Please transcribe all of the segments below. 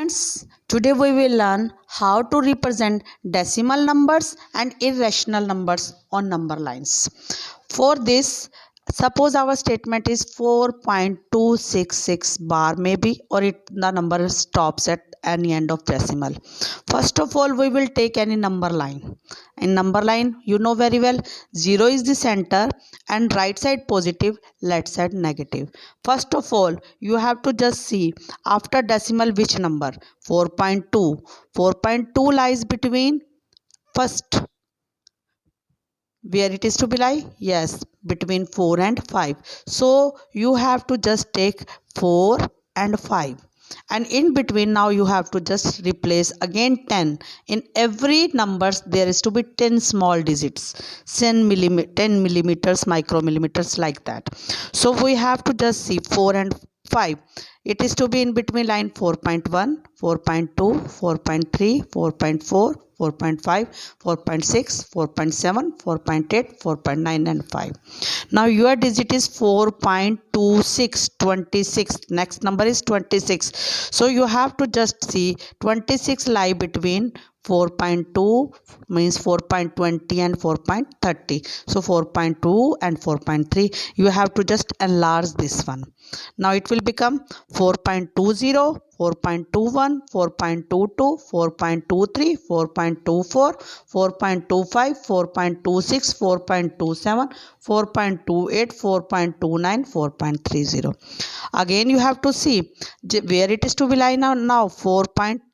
Friends, today we will learn how to represent decimal numbers and irrational numbers on number lines. For this, suppose our statement is 4.266 bar maybe, or the number stops at any end of decimal. First of all, we will take any number line. In number line, you know very well, 0 is the center and right side positive, left side negative. First of all, you have to just see after decimal which number. 4.2. 4.2 lies between first, where it is to be lie, yes, between 4 and 5. So you have to just take 4 and 5, and in between now you have to just replace again 10. In every numbers there is to be 10 small digits, 10 millimeters, micromillimeters, like that. So we have to just see 4 and 5. It is to be in between line 4.1, 4.2, 4.3, 4.4, 4.5, 4.6, 4.7, 4.8, 4.9 and 5. Now your digit is 4.26, 26. Next number is 26. So you have to just see 26 lie between 4.2 means 4.20 and 4.30. So 4.2 and 4.3. You have to just enlarge this one. Now it will become 4.20, 4.21, 4.22, 4.23, 4.24, 4.25, 4.26, 4.27, 4.28, 4.29, 4.30. Again you have to see where it is to be lie now 4.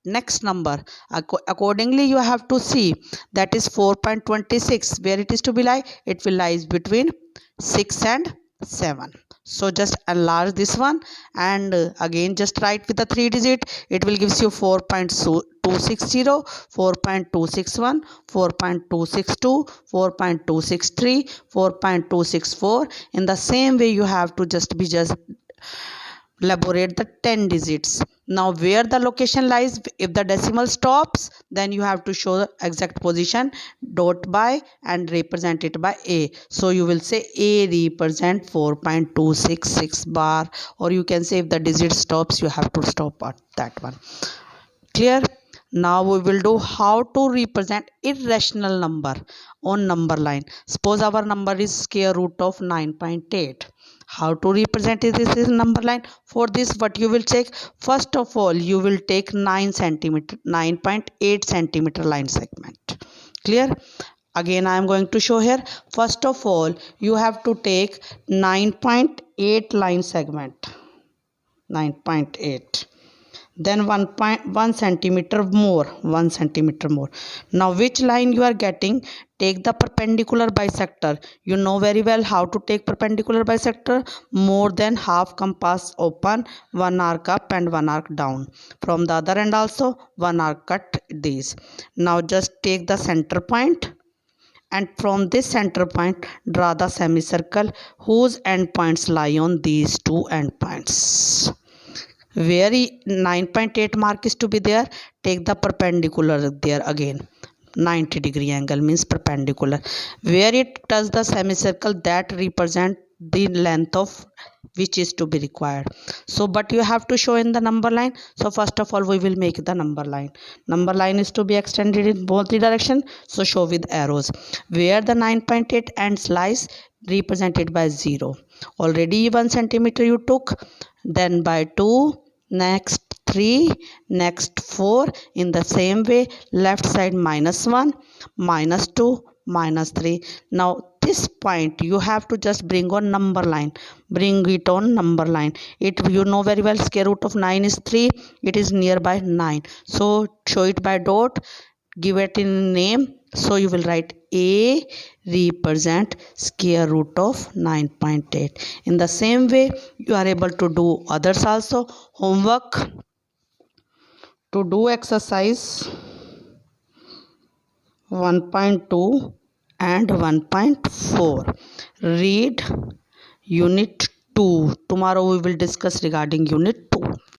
Next number, accordingly you have to see, that is 4.26. where it is to be lie, it will lies between 6 and 7. So just enlarge this one, and again just write with the 3 digit. It will gives you 4.260, 4.261, 4.262, 4.263, 4.264. In the same way you have to just elaborate the 10 digits. Now where the location lies, if the decimal stops, then you have to show the exact position, dot by, and represent it by A. So you will say A represent 4.266 bar, or you can say if the digit stops, you have to stop at that one. Clear? Now we will do how to represent irrational number on number line. Suppose our number is square root of 9.8. How to represent this is number line? For this, what you will take? First of all, you will take 9.8 centimeter line segment. Clear? Again, I am going to show here. First of all, you have to take 9.8 line segment. 9.8. Then 1 centimeter more, 1 centimeter more. Now which line you are getting? Take the perpendicular bisector. You know very well how to take perpendicular bisector. More than half compass open, 1 arc up and 1 arc down. From the other end also 1 arc cut these. Now just take the center point, and from this center point draw the semicircle whose endpoints lie on these two endpoints. Where 9.8 mark is to be there, take the perpendicular there again. 90-degree angle means perpendicular. Where it touches the semicircle, that represent the length of which is to be required. So but you have to show in the number line. So first of all we will make the number line. Number line is to be extended in both the direction. So show with arrows. Where the 9.8 ends lies, represented by 0. Already 1 centimeter you took, then by 2, next 3, next 4. In the same way, left side -1, -2, -3. Now this point you have to just bring on number line. Bring it on number line. You know very well square root of 9 is 3. It is nearby 9. So show it by dot. Give it in name. So you will write A represent square root of 9.8. In the same way you are able to do others also. Homework to do exercise 1.2 and 1.4. Read unit 2. Tomorrow we will discuss regarding unit